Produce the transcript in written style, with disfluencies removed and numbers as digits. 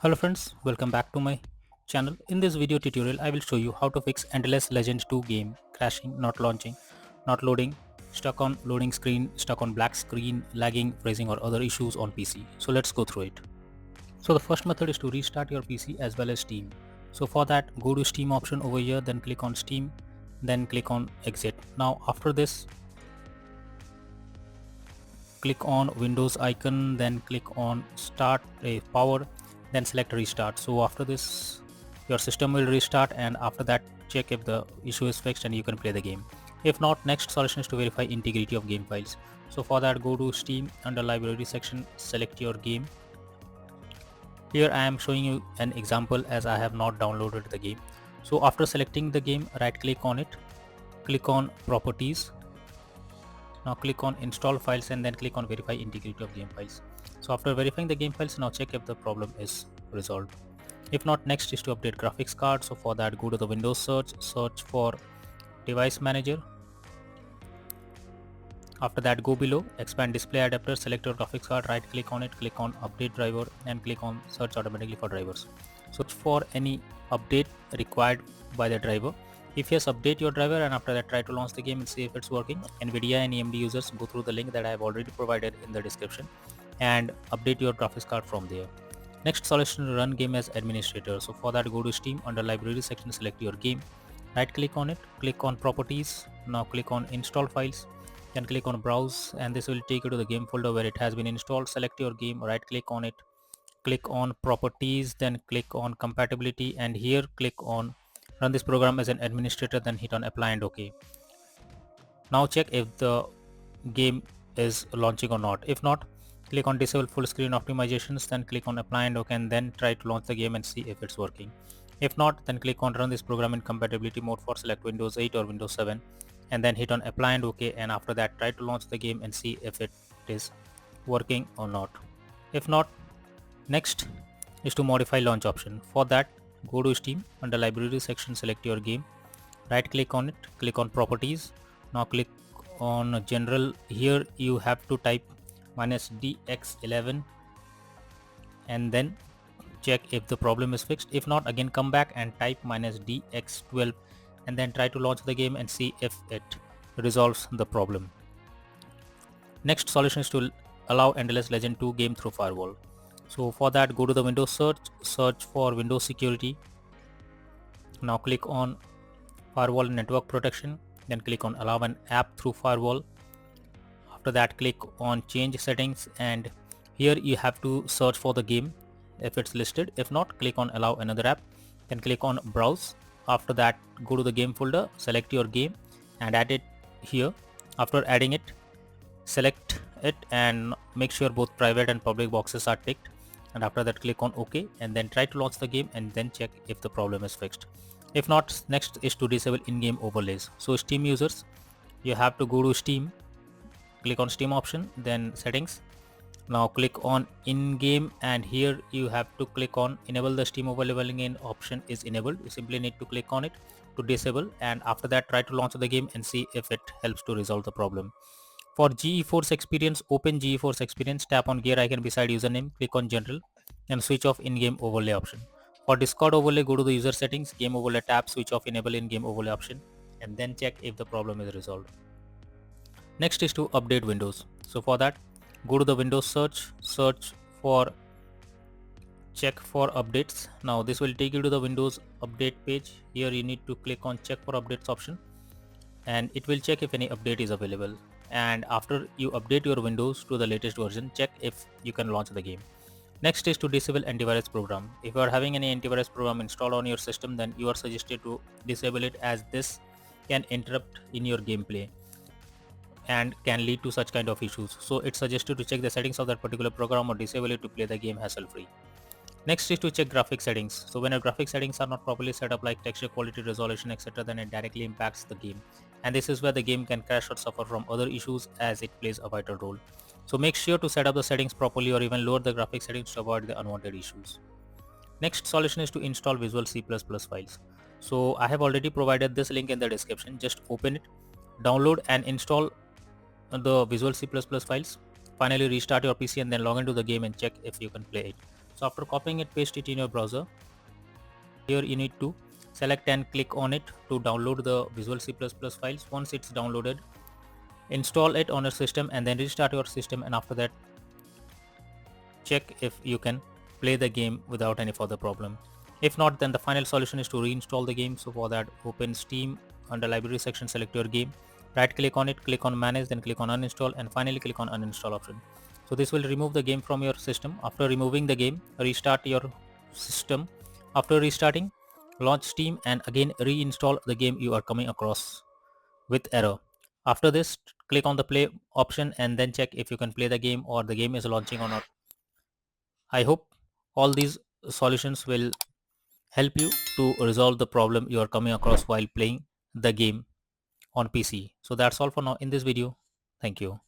Hello friends, welcome back to my channel. In this video tutorial, I will show you how to fix Endless Legend 2 game crashing, not launching, not loading, stuck on loading screen, stuck on black screen, lagging, freezing or other issues on PC. So let's go through it. So the first method is to restart your PC as well as Steam. So for that, go to Steam option over here, then click on Steam, then click on exit. Now after this, click on Windows icon, then click on start a power, then select restart. So after this your system will restart, and after that check if the issue is fixed and you can play the game. If not, next solution is to verify integrity of game files. So for that, go to Steam, under library section, select your game. Here I am showing you an example as I have not downloaded the game. So after selecting the game, right click on it, click on properties. Now click on install files and then click on verify integrity of game files. So after verifying the game files, now check if the problem is resolved. If not, next is to update graphics card. So for that, go to the Windows search for device manager. After that, go below, expand display adapter, select your graphics card, right click on it, click on update driver and click on search automatically for drivers. Search for any update required by the driver. If yes, update your driver, and after that try to launch the game and see if it's working. Nvidia and AMD users, go through the link that I have already provided in the description and update your graphics card from there. Next solution, run game as administrator. So for that, go to Steam, under library section, select your game, right click on it, click on properties. Now click on install files, then click on browse, and this will take you to the game folder where it has been installed. Select your game, right click on it, click on properties, then click on compatibility, and here click on run this program as an administrator, then hit on apply and OK. Now check if the game is launching or not. If not, click on disable full screen optimizations, then click on apply and OK, and then try to launch the game and see if it's working. If not, then click on run this program in compatibility mode for select Windows 8 or Windows 7, and then hit on apply and OK, and after that try to launch the game and see if it is working or not. If not, next is to modify launch option. For that, go to Steam, under library section, select your game, right click on it, click on properties. Now click on general. Here you have to type -dx11 and then check if the problem is fixed. If not, again come back and type -dx12 and then try to launch the game and see if it resolves the problem. Next solution is to allow Endless Legend 2 game through Firewall. So for that, go to the Windows search for Windows security. Now click on Firewall network protection, then click on allow an app through Firewall. After that, click on change settings, and here you have to search for the game if it's listed. If not, click on allow another app, then click on browse. After that, go to the game folder, select your game and add it here. After adding it, select it and make sure both private and public boxes are ticked, and after that click on OK, and then try to launch the game and then check if the problem is fixed. If not, next is to disable in-game overlays. So Steam users, you have to go to Steam, click on Steam option, then settings. Now click on in-game, and here you have to click on enable the Steam overlaying in option is enabled. You simply need to click on it to disable, and after that try to launch the game and see if it helps to resolve the problem. For GeForce Experience, open GeForce Experience, tap on gear icon beside username, click on general and switch off in-game overlay option. For Discord overlay, go to the user settings, game overlay tab, switch off enable in-game overlay option, and then check if the problem is resolved. Next is to update Windows. So for that, go to the Windows search for check for updates. Now this will take you to the Windows update page. Here you need to click on check for updates option, and it will check if any update is available. And after you update your Windows to the latest version, check if you can launch the game. Next is to disable antivirus program. If you are having any antivirus program installed on your system, then you are suggested to disable it, as this can interrupt in your gameplay and can lead to such kind of issues. So it's suggested to check the settings of that particular program or disable it to play the game hassle free. Next is to check graphic settings. So when your graphic settings are not properly set up, like texture quality, resolution, etc., then it directly impacts the game, and this is where the game can crash or suffer from other issues, as it plays a vital role. So make sure to set up the settings properly or even lower the graphic settings to avoid the unwanted issues. Next solution is to install Visual C++ files. So I have already provided this link in the description. Just open it, download and install the Visual C++ files. Finally restart your PC and then log into the game and check if you can play it. So after copying it, paste it in your browser. Here you need to select and click on it to download the Visual C++ files. Once it's downloaded, install it on your system and then restart your system, and after that check if you can play the game without any further problem. If not, then the final solution is to reinstall the game. So for that, open Steam, under library section, select your game, right click on it, click on manage, then click on uninstall, and finally click on uninstall option. So this will remove the game from your system. After removing the game, restart your system. After restarting, launch Steam and again reinstall the game you are coming across with error. After this, click on the play option and then check if you can play the game or the game is launching or not. I hope all these solutions will help you to resolve the problem you are coming across while playing the game on PC. So that's all for now in this video. Thank you.